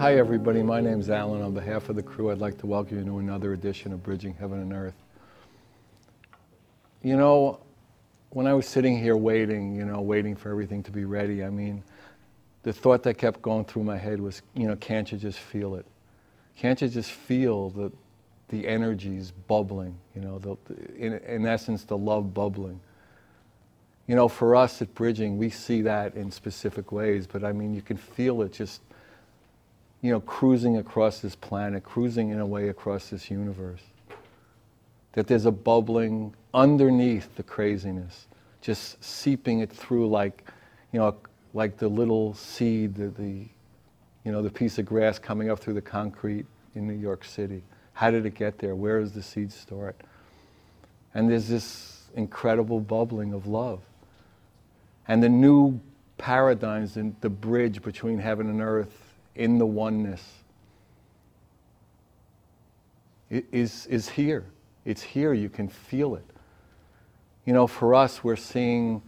Hi everybody, my name's Alan. On behalf of the crew, I'd like to welcome you to another edition of Bridging Heaven and Earth. You know, when I was sitting here waiting for everything to be ready, I mean, the thought that kept going through my head was, can't you just feel it? Can't you just feel the energies bubbling, in essence, the love bubbling? For us at Bridging, we see that in specific ways, but I mean, you can feel it just, cruising across this planet, cruising in a way across this universe. That there's a bubbling underneath the craziness, just seeping it through like the little seed, the piece of grass coming up through the concrete in New York City. How did it get there? Where does the seed start? And there's this incredible bubbling of love. And the new paradigms, and the bridge between heaven and earth in the oneness is here. It's here. You can feel it. For us, we're seeing,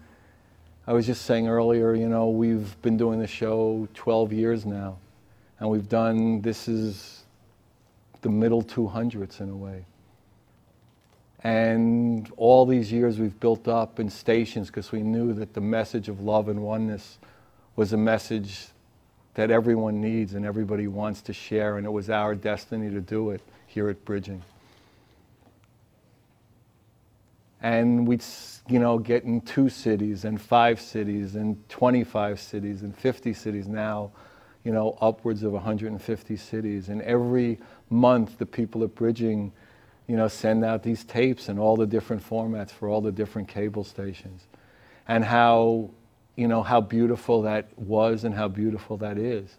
I was just saying earlier, we've been doing the show 12 years now. And this is the middle 200s in a way. And all these years we've built up in stations because we knew that the message of love and oneness was a message that everyone needs and everybody wants to share, and it was our destiny to do it here at Bridging. And we'd, get in 2 cities and 5 cities and 25 cities and 50 cities now, upwards of 150 cities. And every month the people at Bridging, send out these tapes in all the different formats for all the different cable stations. And how beautiful that was and how beautiful that is.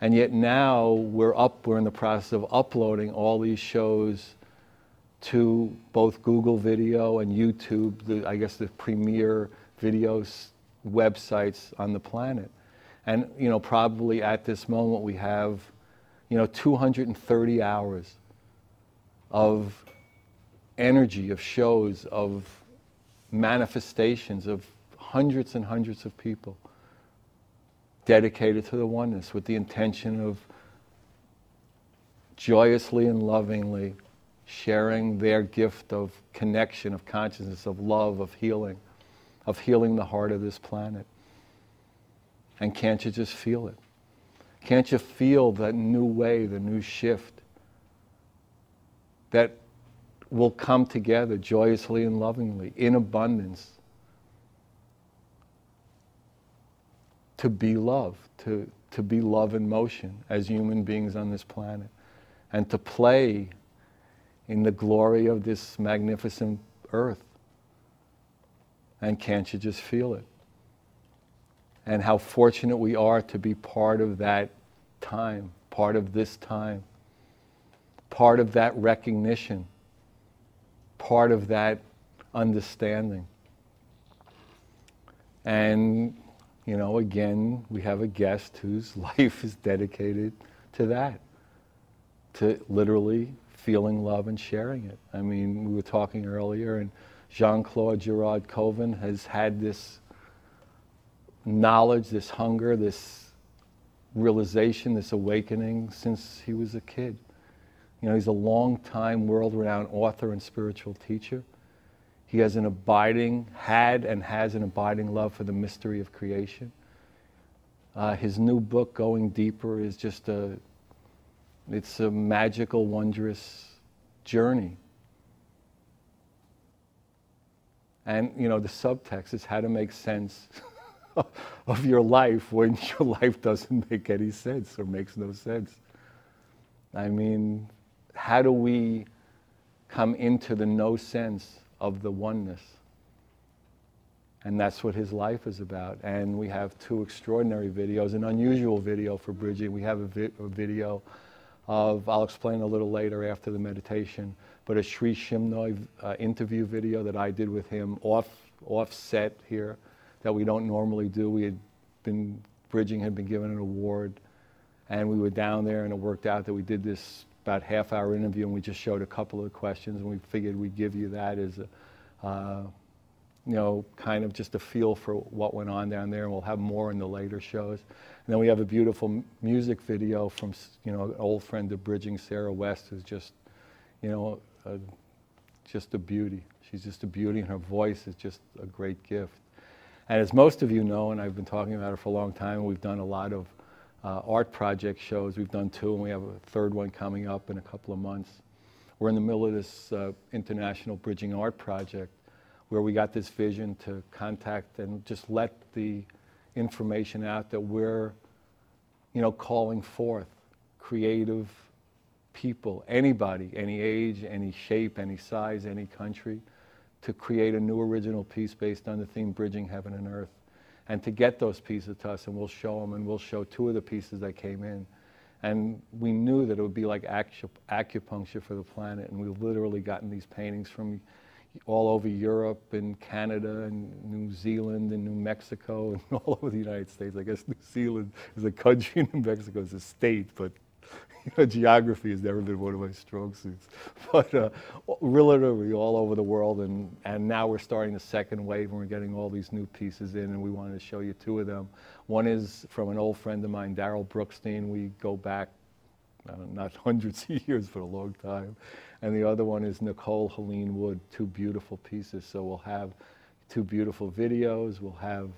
And yet now we're in the process of uploading all these shows to both Google Video and YouTube, the premier videos websites on the planet. And probably at this moment we have 230 hours of energy, of shows, of manifestations, of hundreds and hundreds of people dedicated to the oneness with the intention of joyously and lovingly sharing their gift of connection, of consciousness, of love, of healing the heart of this planet. And can't you just feel it? Can't you feel that new way, the new shift that will come together joyously and lovingly, in abundance, to be love, to be love in motion as human beings on this planet, and to play in the glory of this magnificent earth. And can't you just feel it? And how fortunate we are to be part of that time, part of this time, part of that recognition, part of that understanding. And again, we have a guest whose life is dedicated to that, to literally feeling love and sharing it. I mean, we were talking earlier, and Jean-Claude, Gerard, Koven has had this knowledge, this hunger, this realization, this awakening since he was a kid. He's a long-time world-renowned author and spiritual teacher. He has an abiding, had and has an abiding love for the mystery of creation. His new book, Going Deeper, is just it's a magical, wondrous journey. And, the subtext is how to make sense of your life when your life doesn't make any sense or makes no sense. I mean, how do we come into the no sense of the oneness? And that's what his life is about. And we have 2 extraordinary videos, an unusual video for Bridging. We have a video of, I'll explain a little later after the meditation, but a Shri Chinmoy interview video that I did with him offset here that we don't normally do. Bridging had been given an award, and we were down there, and it worked out that we did this about half-hour interview, and we just showed a couple of questions, and we figured we'd give you that as you know, kind of just a feel for what went on down there, and we'll have more in the later shows. And then we have a beautiful music video from, you know, an old friend of Bridging, Sarah West, who's just, you know, just a beauty. She's just a beauty, and her voice is just a great gift. And as most of you know, and I've been talking about it for a long time, we've done a lot of art project shows. We've done 2, and we have a 3rd one coming up in a couple of months. We're in the middle of this international bridging art project, where we got this vision to contact and just let the information out that we're, you know, calling forth creative people, anybody, any age, any shape, any size, any country, to create a new original piece based on the theme Bridging Heaven and Earth. And to get those pieces to us, and we'll show them, and we'll show 2 of the pieces that came in. And we knew that it would be like acupuncture for the planet, and we've literally gotten these paintings from all over Europe and Canada and New Zealand and New Mexico and all over the United States. I guess New Zealand is a country and New Mexico is a state, but you know, geography has never been one of my strong suits. But literally all over the world, and now we're starting the 2nd wave, and we're getting all these new pieces in, and we wanted to show you 2 of them. One is from an old friend of mine, Darrell Brookstein. We go back, not hundreds of years, but a long time. And the other one is Nicole Helene Wood, 2 beautiful pieces. So we'll have 2 beautiful videos, we'll have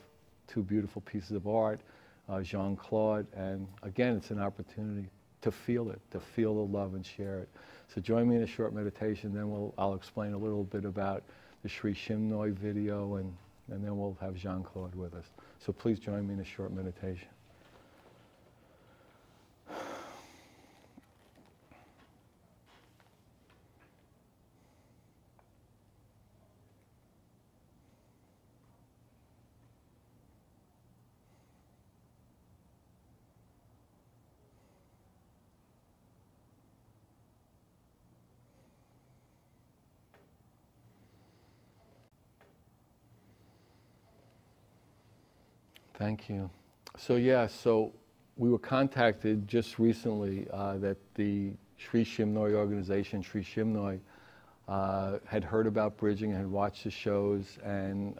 2 beautiful pieces of art, Jean-Claude, and again, it's an opportunity to feel it, to feel the love and share it. So join me in a short meditation, then I'll explain a little bit about the Shri Chinmoy video, and then we'll have Jean-Claude with us. So please join me in a short meditation. Thank you. So yeah, so we were contacted just recently that the Shri Chinmoy organization, Shri Chinmoy, had heard about bridging and had watched the shows, and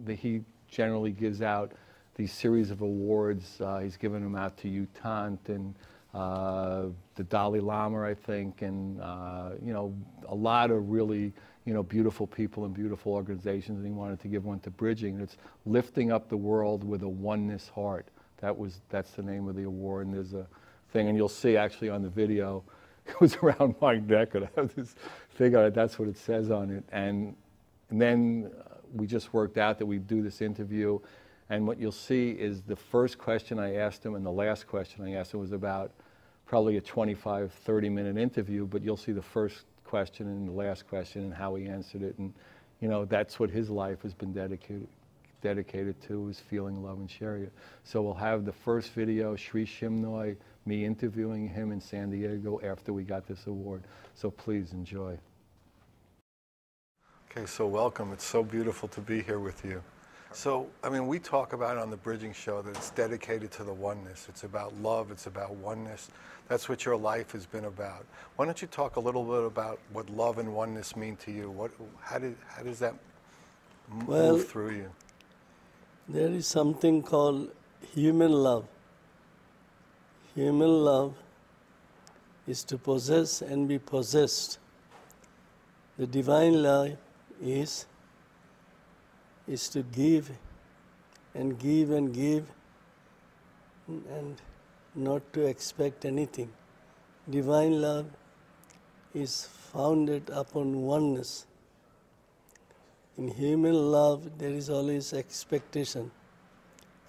he generally gives out these series of awards. He's given them out to U Thant and the Dalai Lama, I think, and you know, a lot of really, you know, beautiful people and beautiful organizations, and he wanted to give one to bridging. It's lifting up the world with a oneness heart. That's the name of the award, and there's a thing, and you'll see actually on the video, it was around my neck, and I have this thing on it, that's what it says on it. And then we just worked out that we'd do this interview, and what you'll see is the first question I asked him and the last question I asked him was about probably a 25, 30-minute interview, but you'll see the first question and the last question and how he answered it. And, you know, that's what his life has been dedicated to, is feeling love and sharing it. So we'll have the first video, Shri Chinmoy, me interviewing him in San Diego after we got this award. So please enjoy. Okay, so welcome. It's so beautiful to be here with you. So, I mean, we talk about on the Bridging Show that it's dedicated to the oneness. It's about love. It's about oneness. That's what your life has been about. Why don't you talk a little bit about what love and oneness mean to you? How does that move through you? There is something called human love. Human love is to possess and be possessed. The divine love is to give and give and give and not to expect anything. Divine love is founded upon oneness. In human love, there is always expectation.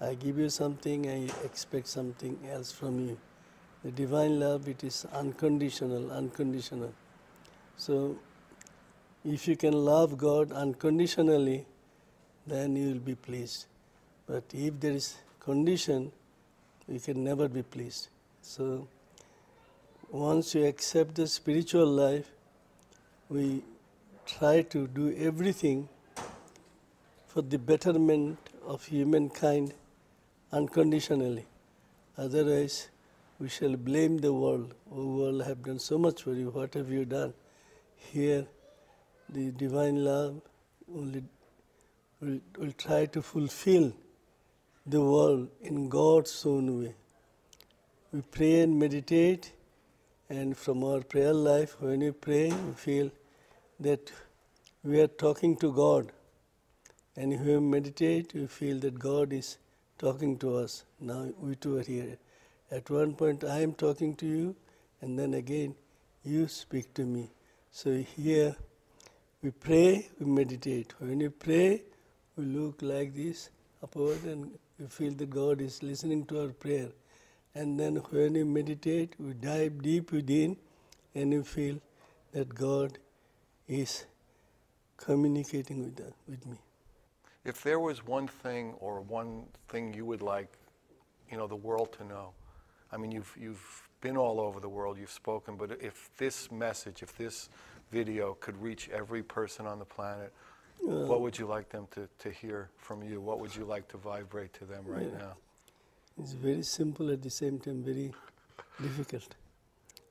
I give you something, I expect something else from you. The divine love, it is unconditional, unconditional. So, if you can love God unconditionally, then you will be pleased. But if there is condition, you can never be pleased. So, once you accept the spiritual life, we try to do everything for the betterment of humankind unconditionally. Otherwise, we shall blame the world. Oh, world have done so much for you. What have you done? Here, the divine love only will try to fulfill the world in God's own way. We pray and meditate, and from our prayer life, when we pray, we feel that we are talking to God. And if we meditate, we feel that God is talking to us. Now we two are here. At one point I am talking to you, and then again you speak to me. So here we pray, we meditate. When we pray, we look like this upward, and we feel that God is listening to our prayer. And then when we meditate, we dive deep within, and we feel that God is communicating with me. If there was one thing you would like, the world to know, I mean, you've been all over the world, you've spoken, but if this message, if this video could reach every person on the planet, what would you like them to hear from you? What would you like to vibrate to them right now? It's very simple, at the same time very difficult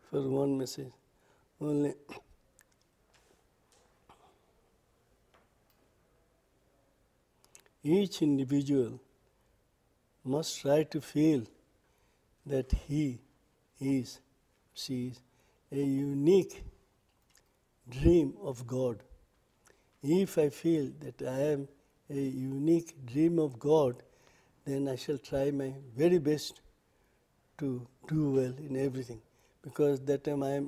for one message. Only each individual must try to feel that he is, she is a unique dream of God. If I feel that I am a unique dream of God, then I shall try my very best to do well in everything, because that time I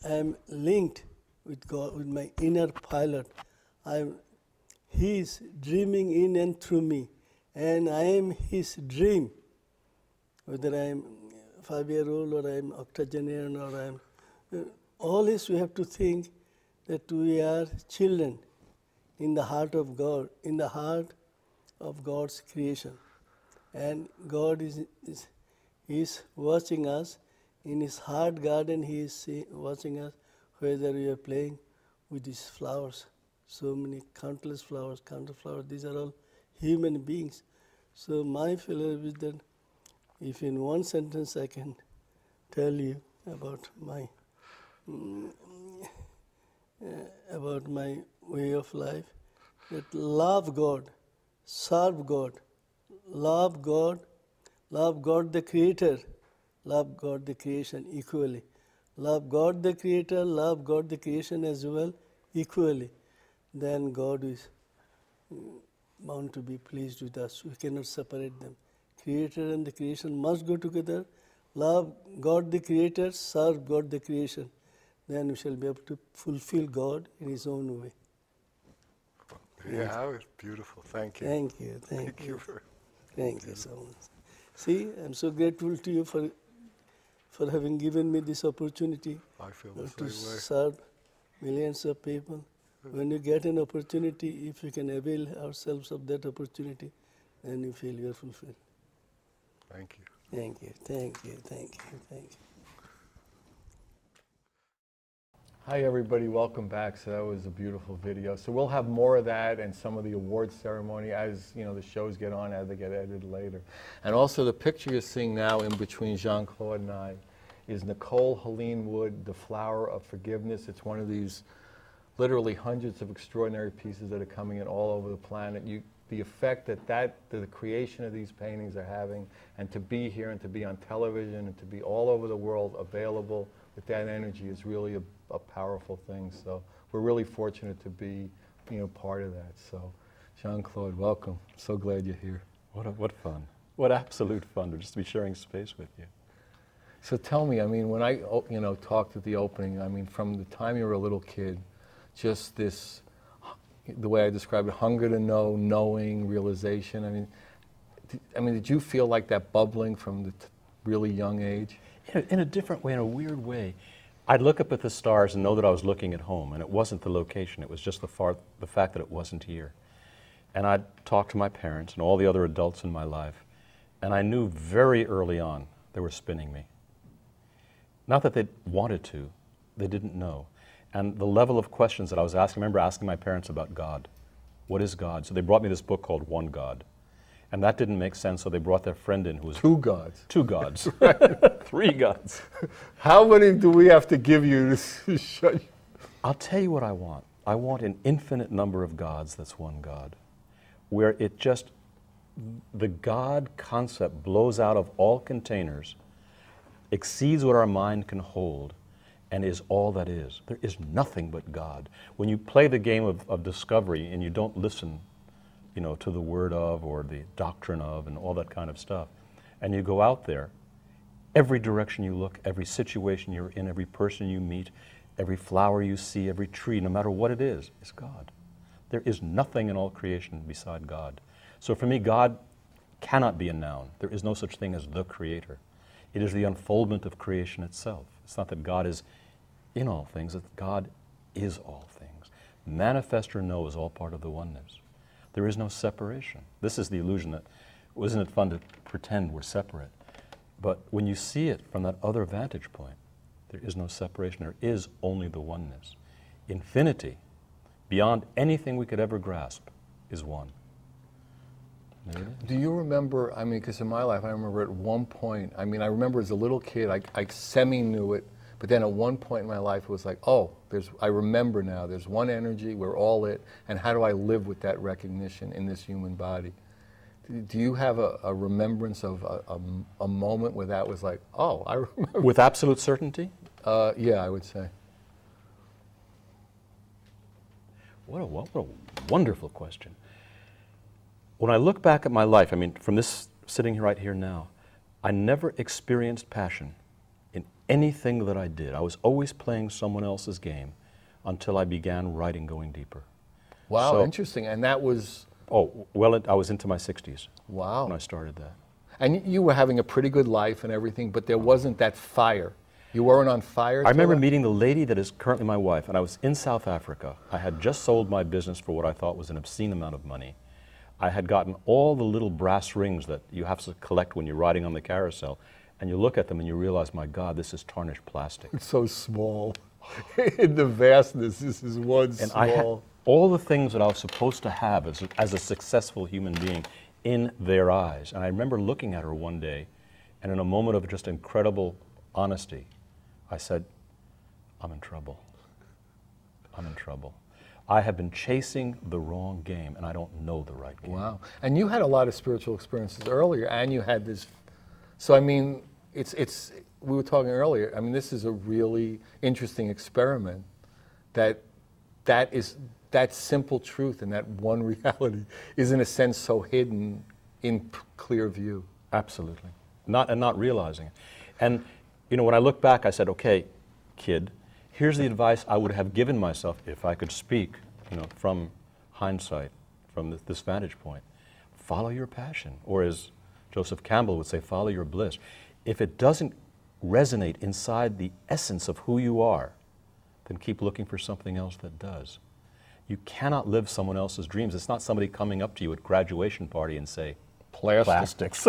am linked with God, with my inner pilot. He is dreaming in and through me, and I am his dream. Whether I am 5-year-old or I am octogenarian or I am, always we have to think that we are children in the heart of God, in the heart of God's creation. And God is watching us in His heart garden. He is watching us whether we are playing with these flowers. So many countless flowers, these are all human beings. So my philosophy is that if in one sentence I can tell you about my way of life, that love God, serve God, love God the Creator, love God the creation equally. Love God the Creator, love God the creation as well equally. Then God is bound to be pleased with us. We cannot separate them. Creator and the creation must go together. Love God the Creator, serve God the creation. Then we shall be able to fulfill God in His own way. Yeah, it's beautiful. Thank you. Thank you. Thank you. Thank you so much. See, I'm so grateful to you for having given me this opportunity to serve millions of people. When you get an opportunity, if you can avail ourselves of that opportunity, then you feel you are fulfilled. Thank you. Thank you. Thank you. Thank you. Thank you. Hi everybody, welcome back. So that was a beautiful video. So we'll have more of that and some of the awards ceremony as the shows get on, as they get edited later. And also the picture you're seeing now in between Jean-Claude and I is Nicole Helene Wood, The Flower of Forgiveness. It's one of these literally hundreds of extraordinary pieces that are coming in all over the planet. The effect that the creation of these paintings are having, and to be here and to be on television and to be all over the world available with that energy is really a powerful thing. So we're really fortunate to be part of that. So Jean-Claude, welcome. So glad you're here. What fun. What absolute fun to just be sharing space with you. So tell me, I mean, when I talked at the opening, I mean, from the time you were a little kid, just this, the way I described it, hunger to know, knowing, realization. I mean, did you feel like that bubbling from the really young age? In a different way, in a weird way. I'd look up at the stars and know that I was looking at home, and it wasn't the location, it was just the fact that it wasn't here. And I'd talk to my parents and all the other adults in my life, and I knew very early on they were spinning me. Not that they wanted to, they didn't know. And the level of questions that I was asking, I remember asking my parents about God. What is God? So they brought me this book called One God. And that didn't make sense, so they brought their friend in who was... Two gods. Two gods. Three gods. How many do we have to give you to shut you? I'll tell you what I want. I want an infinite number of gods that's one God. where it just, the God concept blows out of all containers, exceeds what our mind can hold, and is all that is. There is nothing but God. When you play the game of discovery and you don't listen, you know, to the word of or the doctrine of and all that kind of stuff, and you go out there, every direction you look, every situation you're in, every person you meet, every flower you see, every tree, no matter what it is God. There is nothing in all creation beside God. So for me, God cannot be a noun. There is no such thing as the Creator. It is the unfoldment of creation itself. It's not that God is in all things, that God is all things. Manifest or no is all part of the oneness. There is no separation. This is the illusion that, isn't it fun to pretend we're separate? But when you see it from that other vantage point, there is no separation. There is only the oneness. Infinity, beyond anything we could ever grasp, is one. There it is. Do you remember, I mean, because in my life, I remember at one point, I mean, I remember as a little kid, I semi-knew it, but then at one point in my life, it was like, oh, I remember now, there's one energy, we're all it, and how do I live with that recognition in this human body? Do you have a remembrance of a moment where that was like, oh, I remember? With absolute certainty? Yeah, I would say. What a wonderful question. When I look back at my life, I mean, from this sitting right here now, I never experienced passion in anything that I did. I was always playing someone else's game until I began writing Going Deeper. Wow, So, interesting. And that was... Oh, well, I was into my 60s Wow. when I started that. And you were having a pretty good life and everything, but there wasn't that fire. You weren't on fire? I remember till meeting the lady that is currently my wife, and I was in South Africa. I had just sold my business for what I thought was an obscene amount of money. I had gotten all the little brass rings that you have to collect when you're riding on the carousel, and you look at them and you realize, my God, this is tarnished plastic. It's so small. In the vastness, this is one And small... I had all the things that I was supposed to have as a successful human being in their eyes. And I remember looking at her one day, and in a moment of just incredible honesty, I said, I'm in trouble. I'm in trouble. I have been chasing the wrong game, and I don't know the right game. Wow. And you had a lot of spiritual experiences earlier, and you had this... So, I mean, we were talking earlier, I mean, this is a really interesting experiment that simple truth and that one reality is in a sense so hidden in clear view. Absolutely. Not realizing it. And, you know, when I look back, I said, okay, kid, here's the advice I would have given myself if I could speak, you know, from hindsight, from this vantage point. Follow your passion. Or as Joseph Campbell would say, follow your bliss. If it doesn't resonate inside the essence of who you are, then keep looking for something else that does. You cannot live someone else's dreams. It's not somebody coming up to you at graduation party and say, plastics.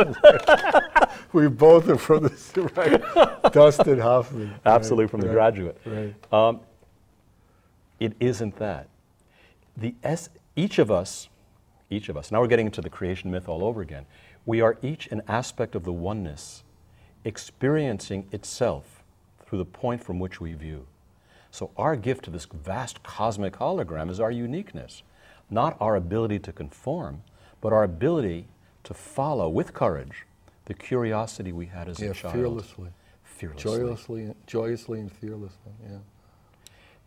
We both are from the right. Dustin Hoffman. Absolutely, right, from The right, Graduate. Right. It isn't that. Each of us, now we're getting into the creation myth all over again, we are each an aspect of the oneness experiencing itself through the point from which we view. So our gift to this vast cosmic hologram is our uniqueness, not our ability to conform, but our ability to follow with courage the curiosity we had as a child. Fearlessly. Joyously and fearlessly, yeah.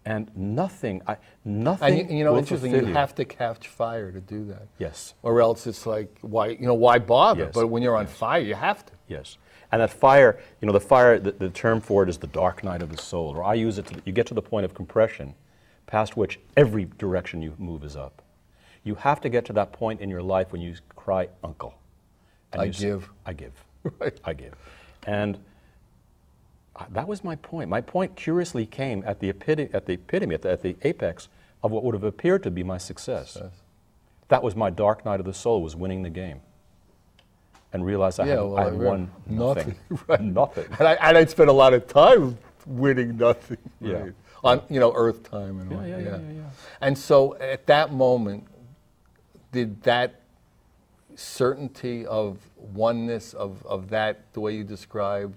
And nothing And you know, will interesting, fulfill you have to catch fire to do that. Yes. Or else it's like, why bother? Yes. But when you're on fire, you have to. Yes. And that fire, you know, the term for it is the dark night of the soul. Or I use it, you get to the point of compression, past which every direction you move is up. You have to get to that point in your life when you cry, uncle. And I you give. Say, I give. Right. I give. And that was my point. My point curiously came at the epitome, at the apex of what would have appeared to be my success. That was my dark night of the soul, was winning the game. And realized I had won nothing. Right. Nothing. And I'd spent a lot of time winning nothing. Yeah. Right? On, you know, Earth time and all. Yeah. And so at that moment, did that certainty of oneness, of that, the way you described,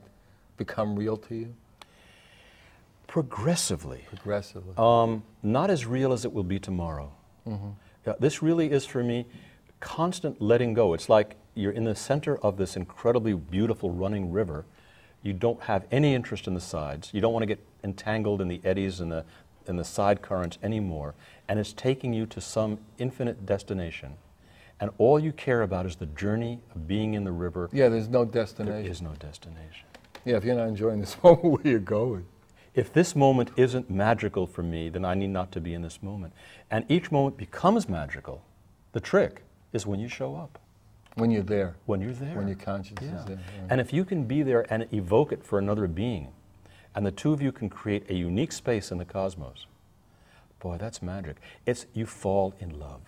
become real to you? Progressively. Progressively. Not as real as it will be tomorrow. Mm-hmm. This really is for me constant letting go. It's like you're in the center of this incredibly beautiful running river. You don't have any interest in the sides. You don't want to get entangled in the eddies and the side currents anymore. And it's taking you to some infinite destination. And all you care about is the journey of being in the river. Yeah, there's no destination. There is no destination. Yeah, if you're not enjoying this moment, where are you going? If this moment isn't magical for me, then I need not to be in this moment. And each moment becomes magical. The trick is when you show up. When you're there. When you're there. When your conscience is there. Right. And if you can be there and evoke it for another being, and the two of you can create a unique space in the cosmos, boy, that's magic. It's you fall in love.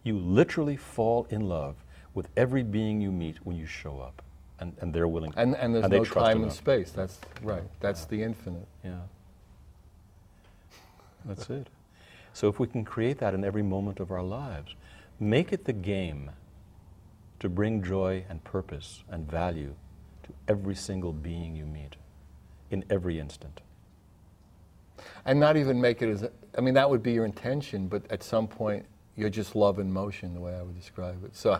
You literally fall in love with every being you meet when you show up, and they're willing to. And there's and no time and space. That's right. That's the infinite. Yeah. That's it. So if we can create that in every moment of our lives, make it the game to bring joy and purpose and value to every single being you meet in every instant. And not even make it as, I mean, that would be your intention, but at some point, you're just love in motion, the way I would describe it. So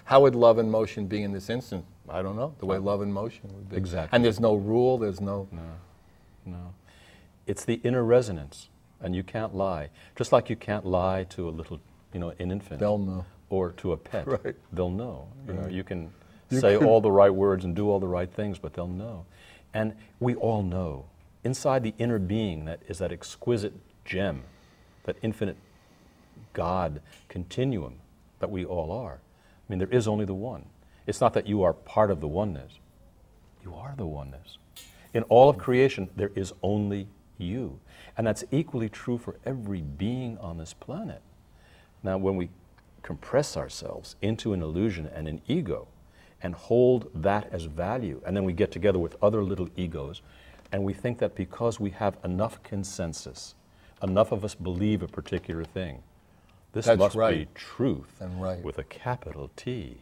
how would love in motion be in this instant? I don't know, the way love in motion would be. Exactly. And there's no rule, there's no... No. It's the inner resonance, and you can't lie. Just like you can't lie to a little, an infant. They'll know. Or to a pet. Right. They'll know. Right. You can say all the right words and do all the right things, but they'll know. And we all know. Inside the inner being that is that exquisite gem, that infinite God continuum that we all are. I mean, there is only the one. It's not that you are part of the oneness. You are the oneness. In all of creation, there is only you. And that's equally true for every being on this planet. Now, when we compress ourselves into an illusion and an ego and hold that as value, and then we get together with other little egos, and we think that because we have enough consensus, enough of us believe a particular thing, this That's must right. be truth And right. with a capital T.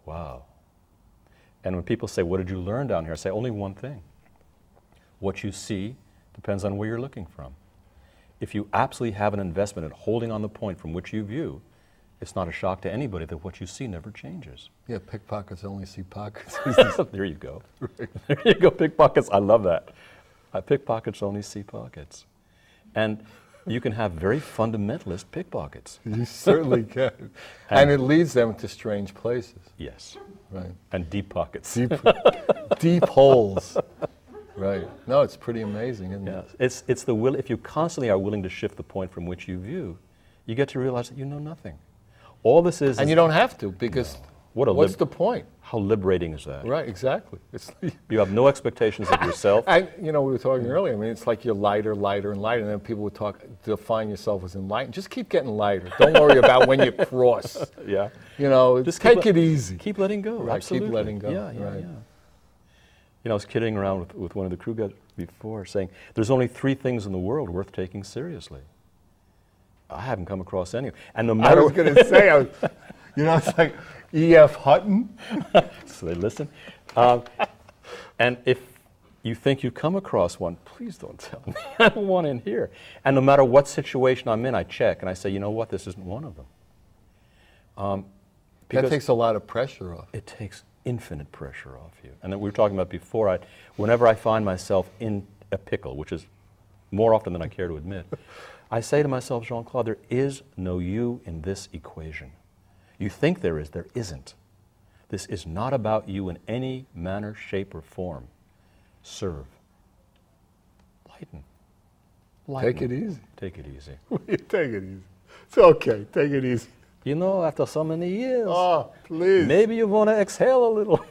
Wow. And when people say, what did you learn down here? I say, only one thing. What you see depends on where you're looking from. If you absolutely have an investment in holding on the point from which you view, it's not a shock to anybody that what you see never changes. Yeah, pickpockets only see pockets. There you go. Right. There you go, pickpockets. I love that. Pickpockets only see pockets. And you can have very fundamentalist pickpockets. You certainly can. And it leads them to strange places. Yes. Right. And deep pockets. Deep holes. Right. No, it's pretty amazing, isn't it? Yes. It's the will. If you constantly are willing to shift the point from which you view, you get to realize that you know nothing. All this is... And you don't have to, because what's the point? How liberating is that? Right, exactly. It's You have no expectations of yourself. And, we were talking earlier, I mean, it's like you're lighter, lighter, and lighter, and then people would define yourself as enlightened. Just keep getting lighter. Don't worry about when you cross. Yeah. Just take it easy. Keep letting go, Right, absolutely. keep letting go. Yeah. Right. I was kidding around with one of the crew guys before, saying, there's only 3 things in the world worth taking seriously. I haven't come across any. And no matter I was going to say, it's like E.F. Hutton. So they listen. And if you think you come across one, please don't tell me. I don't want in here. And no matter what situation I'm in, I check and I say, you know what, this isn't one of them. That takes a lot of pressure off. It takes infinite pressure off you. And then we were talking about before, whenever I find myself in a pickle, which is more often than I care to admit, I say to myself, Jean-Claude, there is no you in this equation. You think there is, there isn't. This is not about you in any manner, shape, or form. Serve. Lighten. Take it easy. Take it easy. Take it easy. It's okay. Take it easy. After so many years, oh, please. Maybe you want to exhale a little.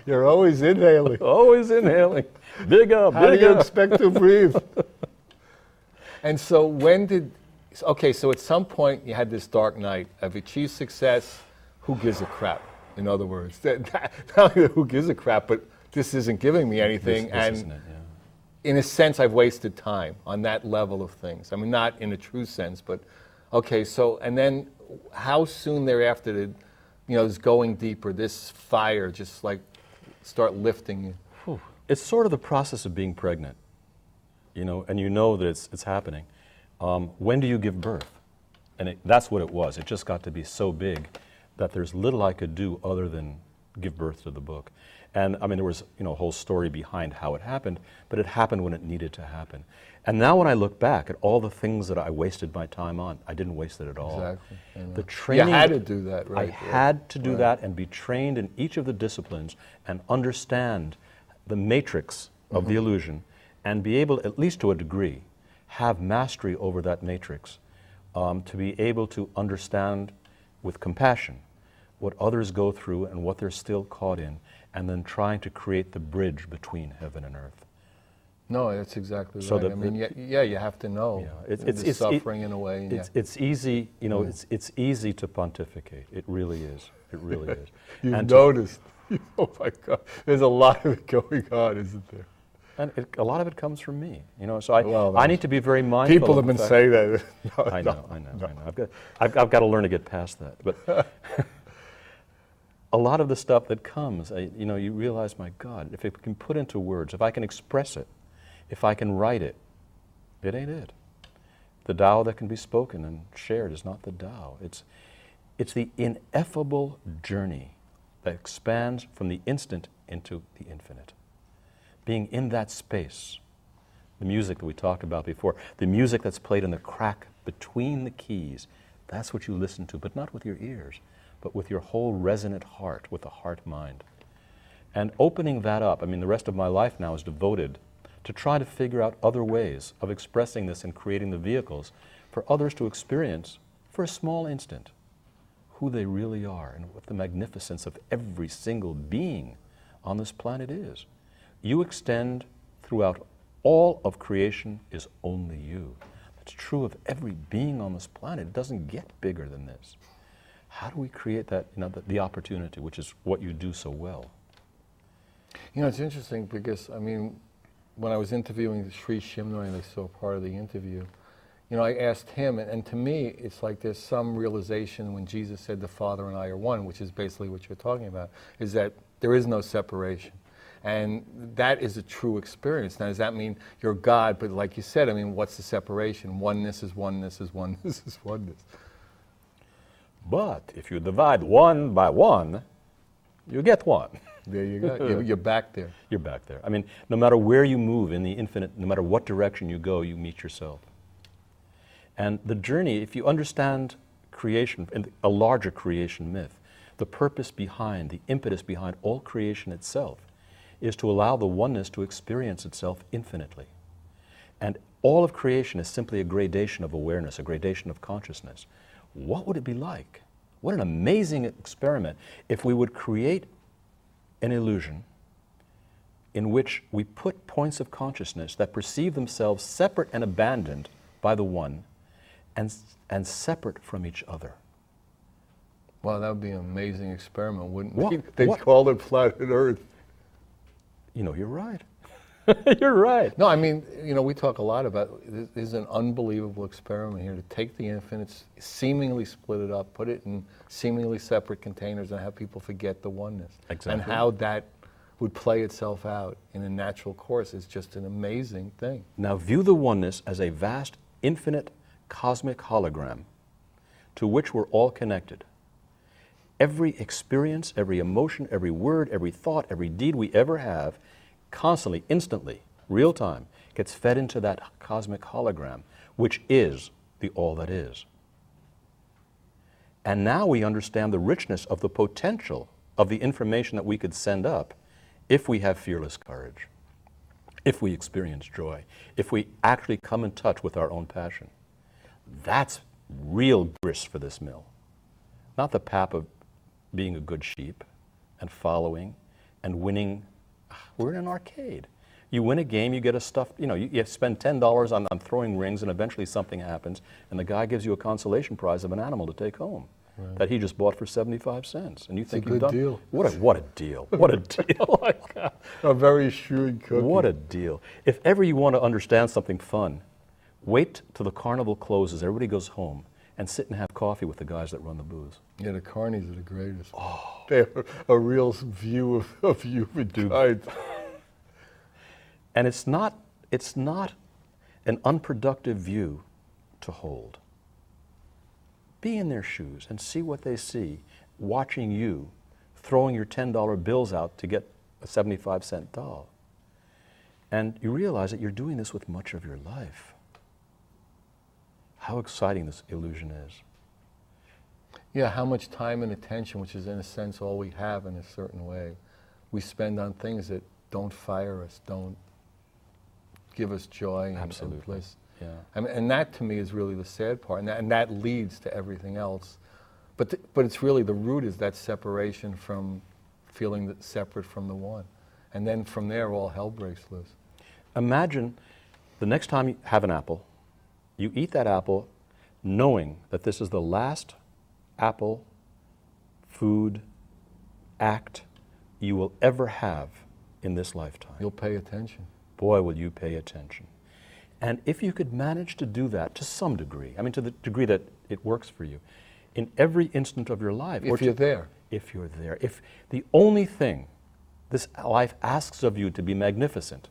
You're always inhaling. Always inhaling. Bigger, How bigger. do you expect to breathe? And so so at some point you had this dark night. I've achieved success. Who gives a crap? In other words, not only who gives a crap, but this isn't giving me anything. This isn't it, yeah. In a sense, I've wasted time on that level of things. I mean, not in a true sense, but and then how soon thereafter did, this going deeper, this fire just like start lifting you? Whew. It's sort of the process of being pregnant, and you know that it's happening. When do you give birth? And that's what it was. It just got to be so big. that there's little I could do other than give birth to the book. And I mean, there was, you know, a whole story behind how it happened, but it happened when it needed to happen. And now when I look back at all the things that I wasted my time on, I didn't waste it at all. Exactly. The training, you had to do that, right? I had to do that and be trained in each of the disciplines and understand the matrix of the illusion and be able, at least to a degree, have mastery over that matrix, to be able to understand with compassion what others go through and what they're still caught in, and then trying to create the bridge between heaven and earth. No, that's exactly So right. I mean, yeah, you have to know the suffering in a way. And it's easy, you know, it's easy to pontificate. It really is. It really is. You've noticed. Oh my God, there's a lot of it going on, isn't there? And a lot of it comes from me, you know. So I need to be very mindful. People have been saying that. No, I know. I've got to learn to get past that. But a lot of the stuff that comes, you know, you realize, my God, if it can put into words, if I can express it, if I can write it, it ain't it. The Tao that can be spoken and shared is not the Tao. It's the ineffable journey that expands from the instant into the infinite. Being in that space, the music that we talked about before, the music that's played in the crack between the keys, that's what you listen to, but not with your ears, but with your whole resonant heart, with the heart-mind. And opening that up, I mean, the rest of my life now is devoted to try to figure out other ways of expressing this and creating the vehicles for others to experience, for a small instant, who they really are and what the magnificence of every single being on this planet is. You extend throughout all of creation is only you. That's true of every being on this planet. It doesn't get bigger than this. How do we create that, you know, the opportunity, which is what you do so well? You know, it's interesting because, I mean, when I was interviewing Shri Chinmoy, and they saw part of the interview, you know, I asked him, and to me, it's like there's some realization when Jesus said the Father and I are one, which is basically what you're talking about, is that there is no separation. And that is a true experience. Now, does that mean you're God? But like you said, I mean, what's the separation? Oneness is oneness is oneness is oneness. But if you divide one by one, you get one. There you go. You're back there. You're back there. I mean, no matter where you move in the infinite, no matter what direction you go, you meet yourself. And the journey, if you understand creation, and a larger creation myth, the purpose behind, the impetus behind all creation itself is to allow the oneness to experience itself infinitely. And all of creation is simply a gradation of awareness, a gradation of consciousness. What would it be like? What an amazing experiment if we would create an illusion in which we put points of consciousness that perceive themselves separate and abandoned by the one and separate from each other. Wow, that would be an amazing experiment, wouldn't it? They'd call it planet Earth. You know, you're right. You're right. No, I mean, you know, we talk a lot about, this is an unbelievable experiment here to take the infinite, seemingly split it up, put it in seemingly separate containers and have people forget the oneness. Exactly. And how that would play itself out in a natural course is just an amazing thing. Now view the oneness as a vast, infinite, cosmic hologram to which we're all connected. Every experience, every emotion, every word, every thought, every deed we ever have, constantly, instantly, real time, gets fed into that cosmic hologram, which is the all that is. And now we understand the richness of the potential of the information that we could send up if we have fearless courage, if we experience joy, if we actually come in touch with our own passion. That's real grist for this mill. Not the pap of being a good sheep and following and winning. We're in an arcade. You win a game, you get a stuffed, you know, you spend $10 on throwing rings and eventually something happens and the guy gives you a consolation prize of an animal to take home that he just bought for 75 cents. And you think you've done... Deal. What a deal. What a deal. My God. A very shrewd cookie. What a deal. If ever you want to understand something fun, wait till the carnival closes, everybody goes home, and sit and have coffee with the guys that run the booths. Yeah, the carnies are the greatest. Oh. They have a real view of humankind. And it's not an unproductive view to hold. Be in their shoes and see what they see watching you throwing your $10 bills out to get a 75-cent doll. And you realize that you're doing this with much of your life. How exciting this illusion is. Yeah, how much time and attention, which is in a sense all we have in a certain way, we spend on things that don't fire us, don't give us joy and bliss. Yeah. I mean, and that to me is really the sad part, and that leads to everything else. But it's really, the root is that separation from feeling that separate from the one. And then from there, all hell breaks loose. Imagine the next time you have an apple, you eat that apple knowing that this is the last apple, food, act you will ever have in this lifetime. You'll pay attention. Boy, will you pay attention. And if you could manage to do that to some degree, I mean to the degree that it works for you, in every instant of your life. If you're there. If you're there. If the only thing this life asks of you to be magnificent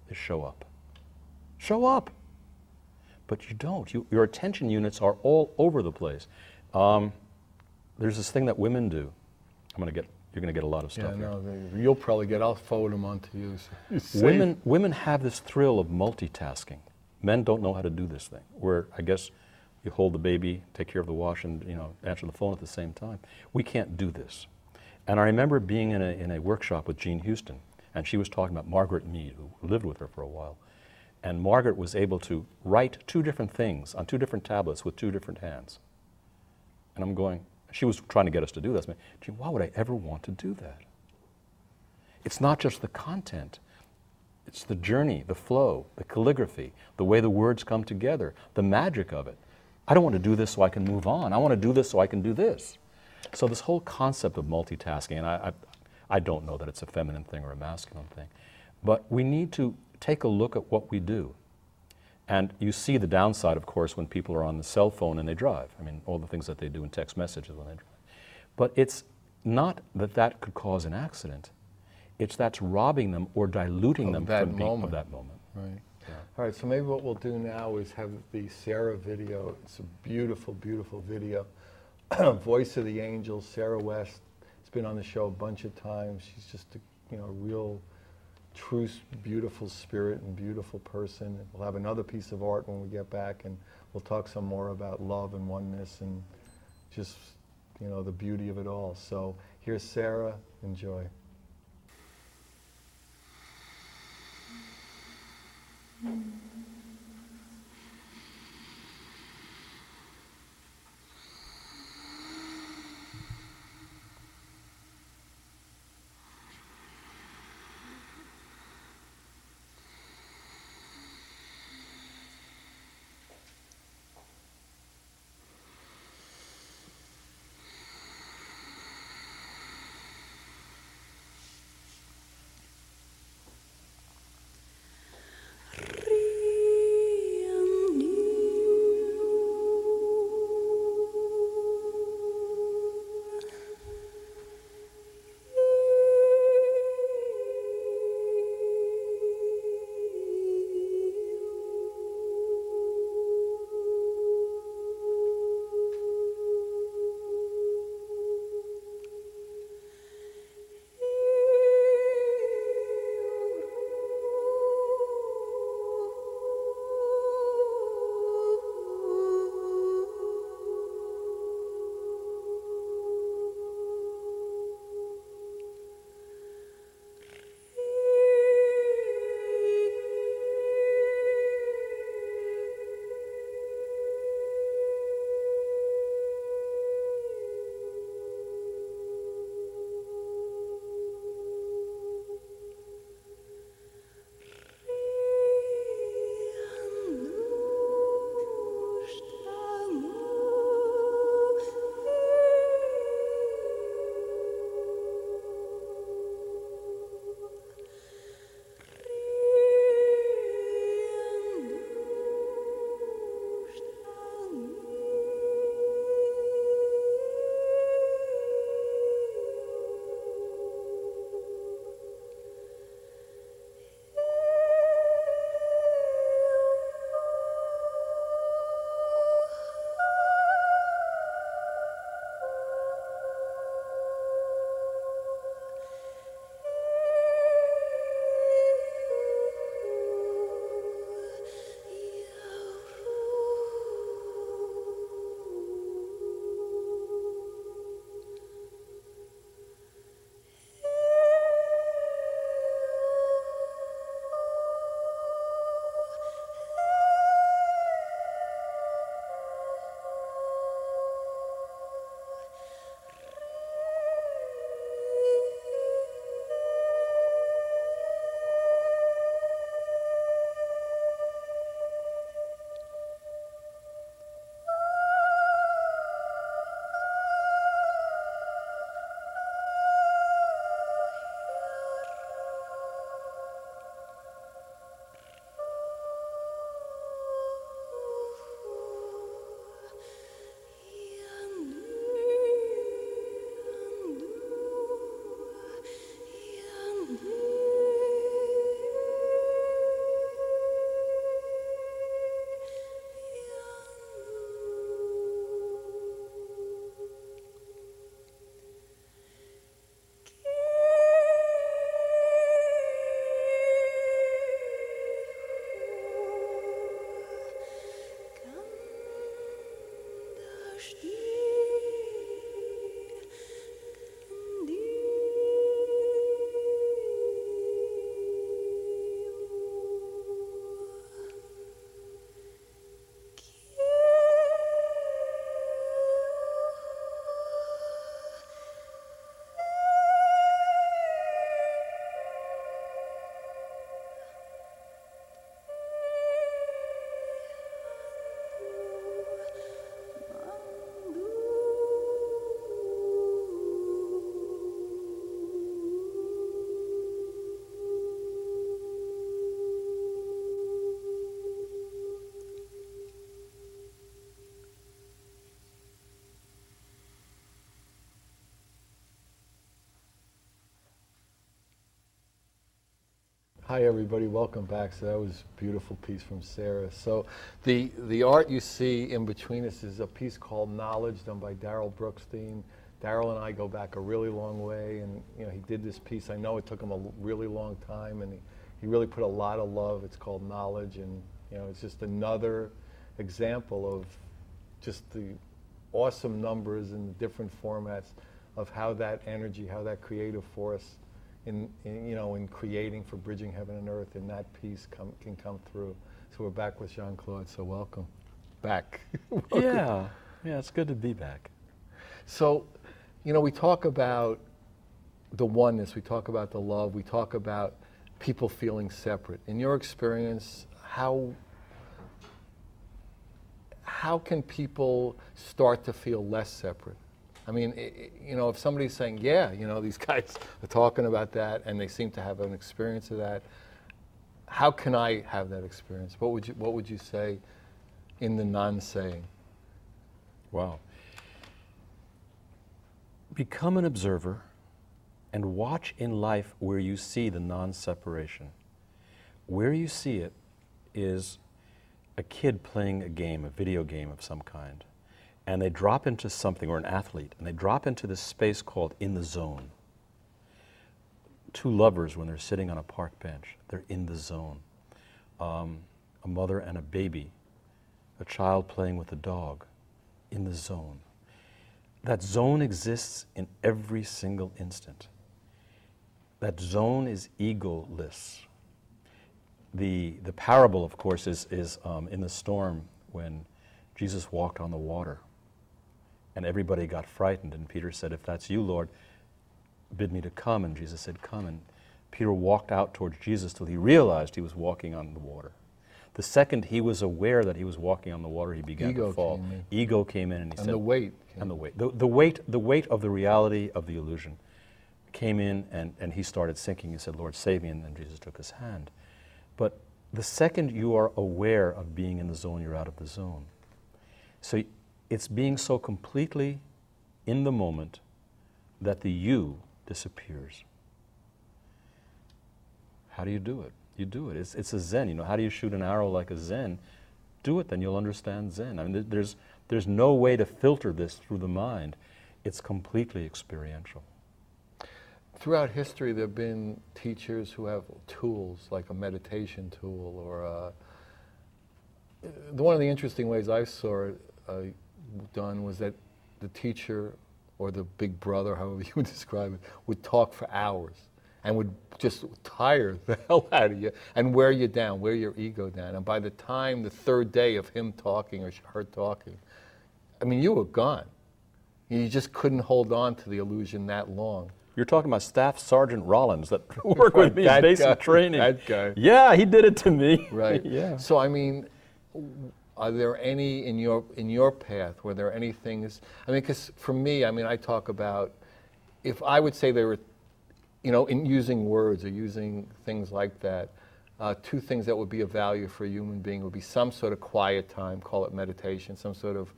is show up. Show up. But you don't. Your attention units are all over the place. There's this thing that women do. You're going to get a lot of stuff here. No, you'll probably get, I'll forward them on to you. Women have this thrill of multitasking. Men don't know how to do this thing, where I guess you hold the baby, take care of the wash, and answer the phone at the same time. We can't do this. And I remember being in a workshop with Jean Houston, and she was talking about Margaret Mead, who lived with her for a while. And Margaret was able to write 2 different things on 2 different tablets with 2 different hands. And I'm going, she was trying to get us to do this. Gee, why would I ever want to do that? It's not just the content. It's the journey, the flow, the calligraphy, the way the words come together, the magic of it. I don't want to do this so I can move on. I want to do this so I can do this. So this whole concept of multitasking, and I don't know that it's a feminine thing or a masculine thing, but we need to take a look at what we do. And you see the downside, of course, when people are on the cell phone and they drive. I mean, all the things that they do in text messages when they drive. But it's not that that could cause an accident. It's that's robbing them or diluting them from being of that moment. Right. Yeah. All right, so maybe what we'll do now is have the Sarah video. It's a beautiful, beautiful video. Voice of the Angels, Sarah West. It's been on the show a bunch of times. She's just a real, true, beautiful spirit and beautiful person. And we'll have another piece of art when we get back, and we'll talk some more about love and oneness and just, the beauty of it all. So here's Sarah. Enjoy. Shri. Hi everybody, welcome back. So that was a beautiful piece from Sarah. So the art you see in between us is a piece called Knowledge, done by Darryl Brookstein. Darryl and I go back a really long way, and you know, he did this piece. I know it took him a really long time, and he really put a lot of love. It's called Knowledge, and you know, it's just another example of just the awesome numbers and different formats of how that energy, how that creative force in creating for bridging heaven and earth in that piece can come through. So we're back with Jean-Claude, so welcome back. Welcome. Yeah, it's good to be back. So, you know, we talk about the oneness, we talk about the love, we talk about people feeling separate. In your experience, how can people start to feel less separate? I mean, you know, if somebody's saying, yeah, you know, these guys are talking about that and they seem to have an experience of that, how can I have that experience? What would you say in the non-saying? Wow. Become an observer and watch in life where you see the non-separation. Where you see it is a kid playing a game, a video game of some kind. And they drop into something, or an athlete, and they drop into this space called in the zone. Two lovers, when they're sitting on a park bench, they're in the zone. A mother and a baby, a child playing with a dog, in the zone. That zone exists in every single instant. That zone is egoless. The parable, of course, is in the storm when Jesus walked on the water. And everybody got frightened, and Peter said, if that's you, Lord, bid me to come. And Jesus said, come. And Peter walked out towards Jesus till he realized he was walking on the water. The second he was aware that he was walking on the water, he began to fall. Ego came in, and he said... And the weight. And the weight. The weight of the reality of the illusion came in, and he started sinking. He said, Lord, save me, and then Jesus took his hand. But the second you are aware of being in the zone, you're out of the zone. So it's being so completely in the moment that the you disappears. How do you do it? You do it. It's a Zen. You know, how do you shoot an arrow like a Zen? Do it, then you'll understand Zen. I mean, there's no way to filter this through the mind. It's completely experiential. Throughout history, there have been teachers who have tools, like a meditation tool, or one of the interesting ways I saw it done was that the teacher, or the big brother, however you would describe it, would talk for hours and would just tire the hell out of you and wear you down, wear your ego down. And by the time the third day of him talking or her talking, I mean, you were gone. You just couldn't hold on to the illusion that long. You're talking about Staff Sergeant Rollins that worked with me in basic training. That guy. Yeah, he did it to me. Right. Yeah. So, I mean, are there any in your path, were there any things, I mean, because for me, I mean, I talk about, if I would say there were, you know, in using words or using things like that, two things that would be of value for a human being would be some sort of quiet time, call it meditation, some sort of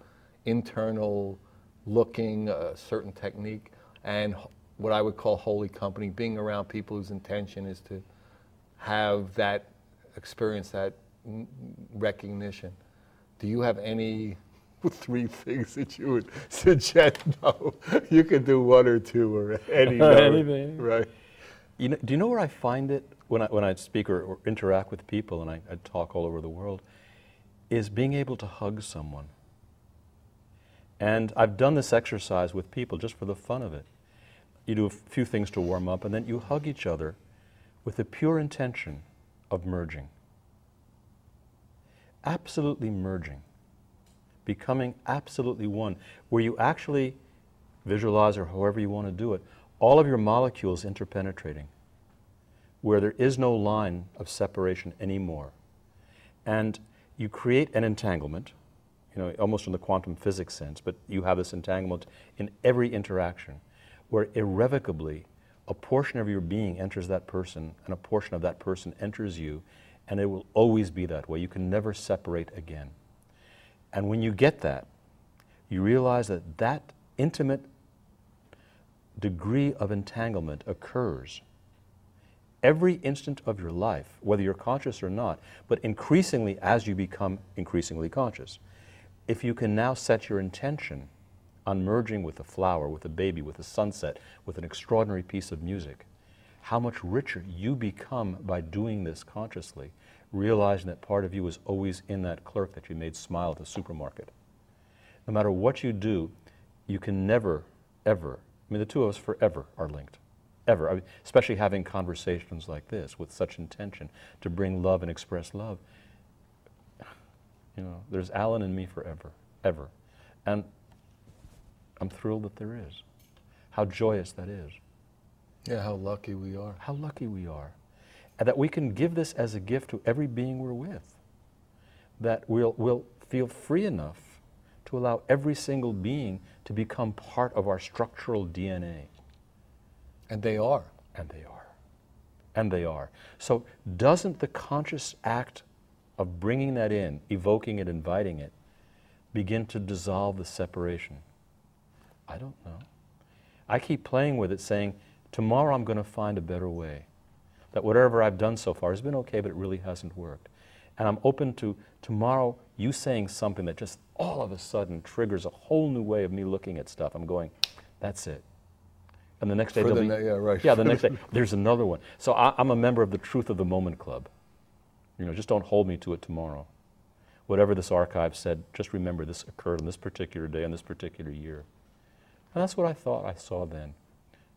internal looking, a certain technique, and what I would call holy company, being around people whose intention is to have that experience, that recognition. Do you have any three things that you would suggest? No, you could do one or two or any. Anything. Right. You know, do you know where I find it when I speak or interact with people, and I talk all over the world, is being able to hug someone And I've done this exercise with people just for the fun of it. You do a few things to warm up, and then you hug each other with the pure intention of merging. Absolutely merging. Becoming absolutely one, where you actually visualize, or however you want to do it, all of your molecules interpenetrating, where there is no line of separation anymore. And you create an entanglement, you know, almost in the quantum physics sense, but you have this entanglement in every interaction, where irrevocably a portion of your being enters that person, and a portion of that person enters you, and it will always be that way. You can never separate again. And when you get that, you realize that that intimate degree of entanglement occurs every instant of your life, whether you're conscious or not, but increasingly as you become increasingly conscious. If you can now set your intention on merging with a flower, with a baby, with a sunset, with an extraordinary piece of music, how much richer you become by doing this consciously, realizing that part of you is always in that clerk that you made smile at the supermarket. No matter what you do, you can never, ever, I mean, the two of us forever are linked. Ever. I mean, especially having conversations like this with such intention to bring love and express love. You know, there's Alan and me forever, ever. And I'm thrilled that there is. How joyous that is. Yeah, how lucky we are. How lucky we are. And that we can give this as a gift to every being we're with. That we'll feel free enough to allow every single being to become part of our structural DNA. And they are. And they are. And they are. So doesn't the conscious act of bringing that in, evoking it, inviting it, begin to dissolve the separation? I don't know. I keep playing with it, saying, tomorrow I'm going to find a better way. That whatever I've done so far has been okay, but it really hasn't worked. And I'm open to tomorrow you saying something that just all of a sudden triggers a whole new way of me looking at stuff. I'm going, that's it. And the next day, yeah, right. Yeah, the next day, there's another one. So I'm a member of the Truth of the Moment Club. You know, just don't hold me to it tomorrow. Whatever this archive said, just remember this occurred on this particular day, on this particular year. And that's what I thought I saw then.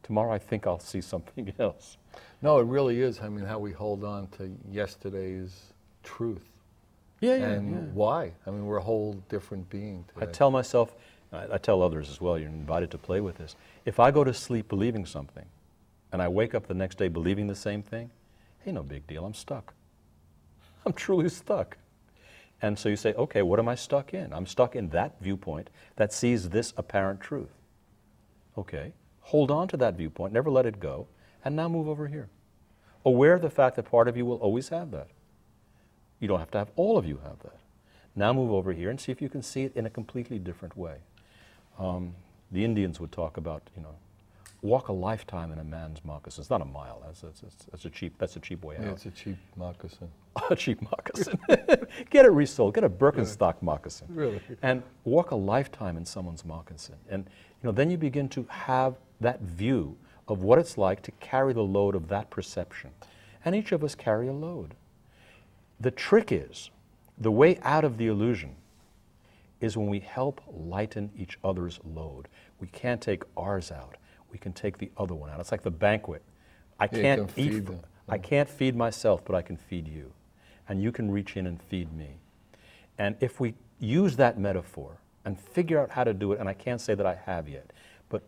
Tomorrow I think I'll see something else. No, it really is. I mean, how we hold on to yesterday's truth. Yeah. Why? I mean, we're a whole different being today. I tell myself, I tell others as well, you're invited to play with this. If I go to sleep believing something, and I wake up the next day believing the same thing, hey, no big deal, I'm stuck. I'm truly stuck. And so you say, okay, what am I stuck in? I'm stuck in that viewpoint that sees this apparent truth. Okay, hold on to that viewpoint, never let it go, and now move over here. Aware of the fact that part of you will always have that. You don't have to have all of you have that. Now move over here and see if you can see it in a completely different way. The Indians would talk about, you know, walk a lifetime in a man's moccasins. Not a mile. That's a cheap way out. Yeah, it's a cheap moccasin. A cheap moccasin. Get it resold. Get a Birkenstock moccasin. Really? And walk a lifetime in someone's moccasin. And you know, then you begin to have that view of what it's like to carry the load of that perception. And each of us carry a load. The trick is, the way out of the illusion is when we help lighten each other's load. We can't take ours out. We can take the other one out. It's like the banquet. I can't feed myself, but I can feed you. And you can reach in and feed me. And if we use that metaphor and figure out how to do it, and I can't say that I have yet, but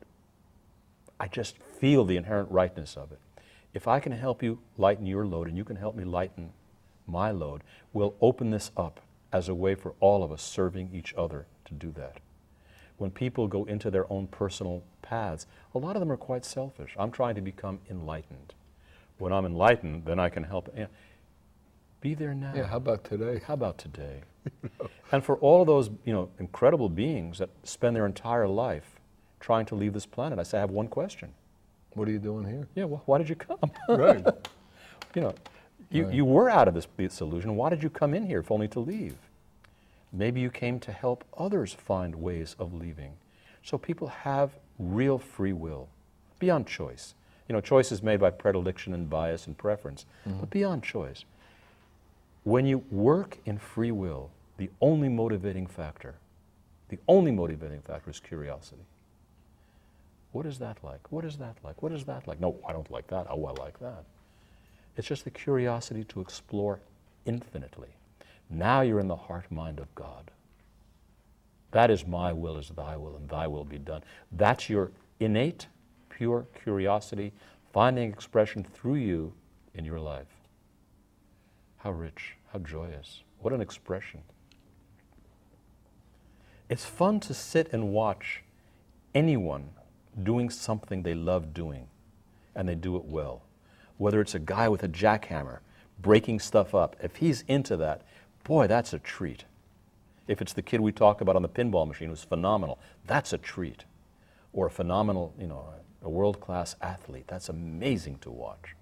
I just feel the inherent rightness of it. If I can help you lighten your load and you can help me lighten my load, we'll open this up as a way for all of us serving each other to do that. When people go into their own personal paths, a lot of them are quite selfish. I'm trying to become enlightened. When I'm enlightened, then I can help. Be there now. Yeah, how about today? How about today? And for all of those, you know, incredible beings that spend their entire life trying to leave this planet, I say, I have one question. What are you doing here? Yeah, well, why did you come? Right. You know, you were out of this illusion. Why did you come in here if only to leave? Maybe you came to help others find ways of leaving. So people have real free will, beyond choice. You know, choice is made by predilection and bias and preference, but beyond choice. When you work in free will, the only motivating factor The only motivating factor is curiosity. What is that like? What is that like? What is that like? No, I don't like that. Oh, I like that. It's just the curiosity to explore infinitely. Now you're in the heart mind of God. That is my will is thy will, and thy will be done. That's your innate, pure curiosity, finding expression through you in your life. How rich, how joyous, what an expression. It's fun to sit and watch anyone doing something they love doing, and they do it well. Whether it's a guy with a jackhammer breaking stuff up, if he's into that, boy, that's a treat. If it's the kid we talked about on the pinball machine who's phenomenal, that's a treat. Or a phenomenal, a world-class athlete, that's amazing to watch.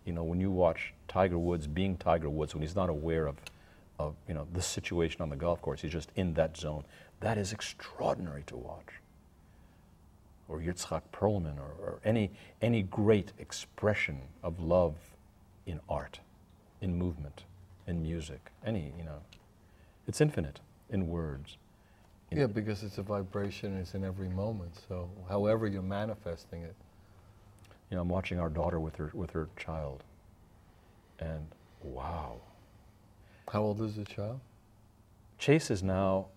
When you watch Tiger Woods being Tiger Woods, when he's not aware of the situation on the golf course, he's just in that zone, that is extraordinary to watch. Or Yitzhak Perlman, or any great expression of love in art, in movement, in music, it's infinite in words. Yeah, because it's a vibration, it's in every moment, so however you're manifesting it. I'm watching our daughter with her child, and wow. How old is the child? Chase is now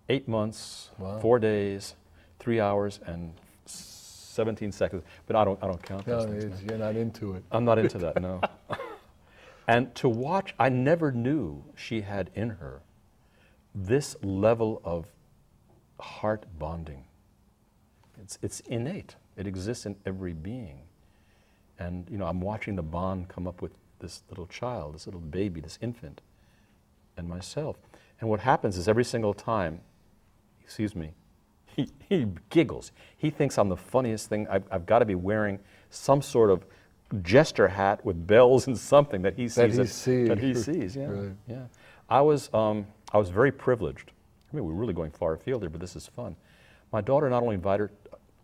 8 months, Wow. 4 days, 3 hours and 17 seconds. But I don't count those No, things. you're not into it. I'm not into that, no. And to watch, I never knew she had in her this level of heart bonding. It's innate. It exists in every being. And I'm watching the bond come up with this little child, this little baby, this infant, and myself. And what happens is every single time he sees me, he giggles. He thinks I'm the funniest thing. I've got to be wearing some sort of jester hat with bells and something that he sees. That he sees. Yeah, Right. yeah. I was very privileged. We're really going far afield here, but this is fun. My daughter not only invited her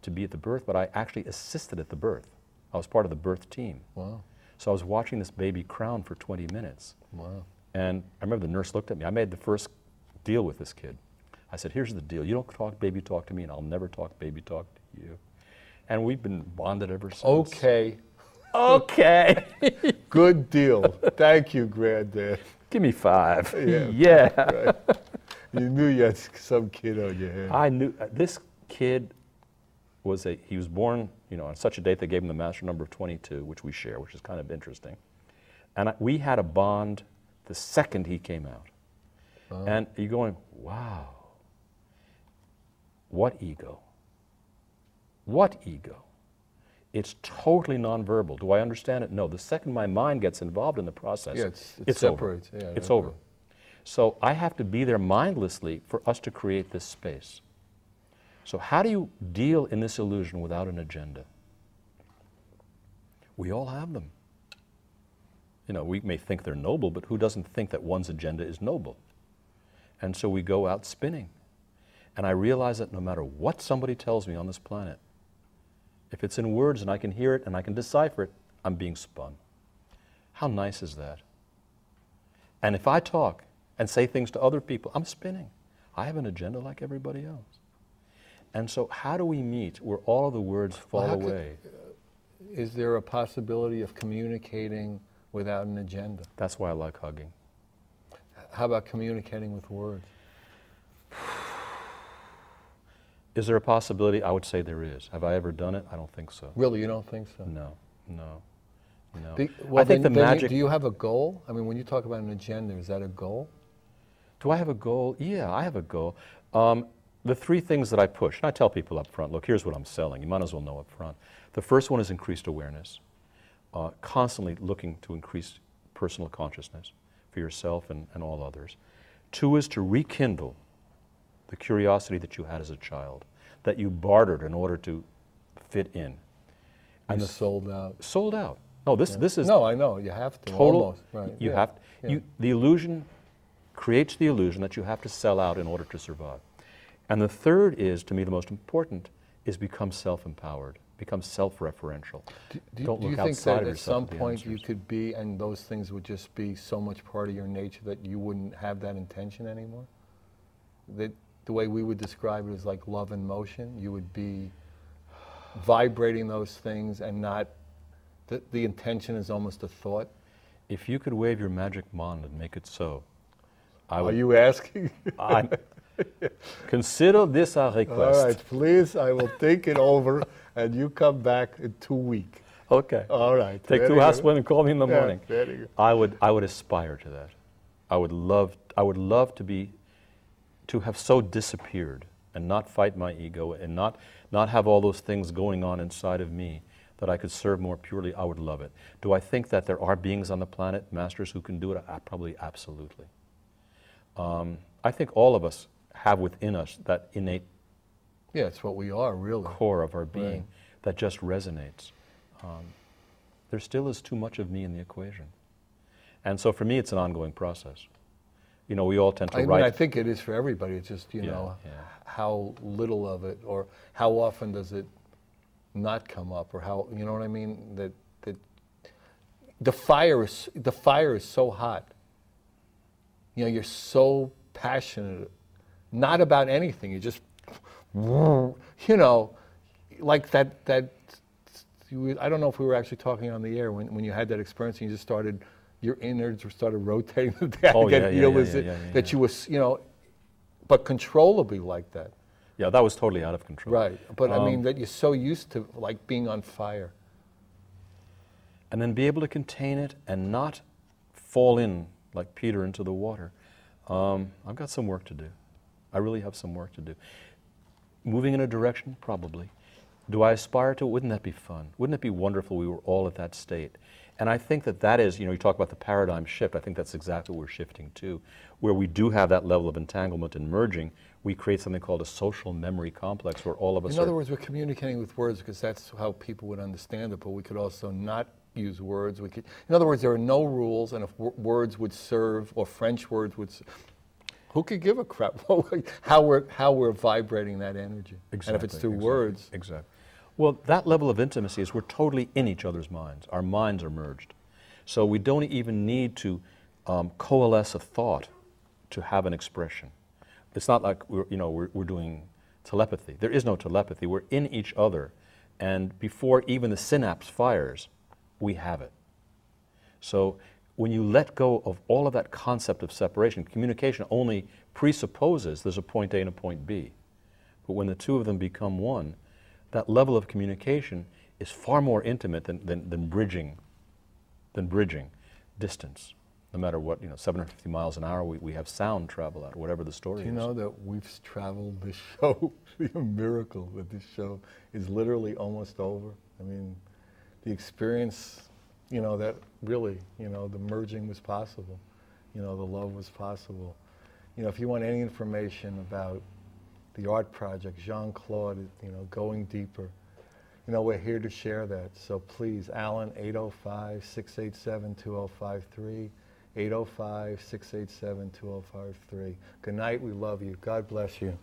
to be at the birth, but I actually assisted at the birth. I was part of the birth team. Wow. So I was watching this baby crown for 20 minutes. Wow. And I remember the nurse looked at me. I made the first deal with this kid. I said, here's the deal. You don't talk baby talk to me, and I'll never talk baby talk to you. And we've been bonded ever since. Okay. Okay. Good deal. Thank you, Granddad. Give me 5. Yeah. Yeah. Right. You knew you had some kid on your hand. I knew this kid he was born, on such a date they gave him the master number of 22, which we share, which is kind of interesting. And we had a bond the second he came out. Oh. And you're going, wow, what ego? What ego? It's totally nonverbal. Do I understand it? No. The second my mind gets involved in the process, Yeah, it separates. Yeah, it's over. So I have to be there mindlessly for us to create this space. So how do you deal in this illusion without an agenda? We all have them. We may think they're noble, but who doesn't think that one's agenda is noble? And so we go out spinning. And I realize that no matter what somebody tells me on this planet, if it's in words and I can hear it and I can decipher it, I'm being spun. How nice is that? And if I talk and say things to other people, I'm spinning. I have an agenda like everybody else. And so how do we meet where all of the words fall away? Is there a possibility of communicating without an agenda? That's why I like hugging. How about communicating with words? Is there a possibility? I would say there is. Have I ever done it? I don't think so. Really, you don't think so? No. Well, I think the magic... Do you have a goal? I mean, when you talk about an agenda, is that a goal? Do I have a goal? Yeah, I have a goal. The 3 things that I push, and I tell people up front, look, here's what I'm selling. You might as well know up front. The first one is increased awareness. Constantly looking to increase personal consciousness for yourself and all others. 2 is to rekindle the curiosity that you had as a child, that you bartered in order to fit in. And sold out. Sold out. No, this is... No, I know. You have to. Total. Almost. Right. You have to. Yeah. The illusion creates the illusion that you have to sell out in order to survive. And the third is, to me the most important, is become self-empowered, become self-referential. Don't look outside of yourself. Do you think that at some point you could be, and those things would just be so much part of your nature that you wouldn't have that intention anymore? That the way we would describe it is like love in motion. You would be vibrating those things and not, the intention is almost a thought. If you could wave your magic wand and make it so, I would. Are you asking? Consider this a request. All right, please, I will think it over, and you come back in 2 weeks. Okay. All right. Take 2 aspirin and call me in the morning. There you go. I would aspire to that. I would love to have so disappeared and not fight my ego and not have all those things going on inside of me that I could serve more purely. I would love it. Do I think that there are beings on the planet, masters, who can do it? Probably absolutely. I think all of us have within us that innate it's what we are, really. Core of our being Right. that just resonates. There still is too much of me in the equation. And so for me, it's an ongoing process. You know, we all tend to write. I think it is for everybody. It's just, you know, how little of it, or how often does it not come up, or how, you know what I mean? That the fire is so hot. You know, you're so passionate, not about anything. You just, you know, like that. I don't know if we were actually talking on the air when you had that experience and you just started, your innards started rotating. That you was, you know, but controllably like that. Yeah, that was totally out of control. Right, but I mean that you're so used to like being on fire. And then be able to contain it and not fall in like Peter into the water. I've got some work to do. I really have some work to do. Moving in a direction, probably. Do I aspire to it? Wouldn't that be fun? Wouldn't it be wonderful we were all at that state? And I think that is, you know, you talk about the paradigm shift, I think that's exactly what we're shifting to, where we do have that level of entanglement and merging. We create something called a social memory complex where all of us In other words, we're communicating with words because that's how people would understand it, but we could also not use words. We could, in other words, there are no rules, and if words would serve, or French words would serve, who could give a crap how we're vibrating that energy? Exactly, and if it's through words. Exactly. Well, that level of intimacy is we're totally in each other's minds. Our minds are merged. So we don't even need to coalesce a thought to have an expression. It's not like we're doing telepathy. There is no telepathy. We're in each other. And before even the synapse fires, we have it. So when you let go of all of that concept of separation, communication only presupposes there's a point A and a point B. But when the two of them become one, that level of communication is far more intimate than bridging distance. No matter what, 750 miles an hour, we have sound travel out, whatever the story is. Do you know that we've traveled this show? It's a miracle that this show is literally almost over. I mean, the experience, that really, the merging was possible. The love was possible. If you want any information about the art project, Jean-Claude, going deeper, we're here to share that. So please, Alan, 805-687-2053, 805-687-2053. Good night, we love you. God bless you.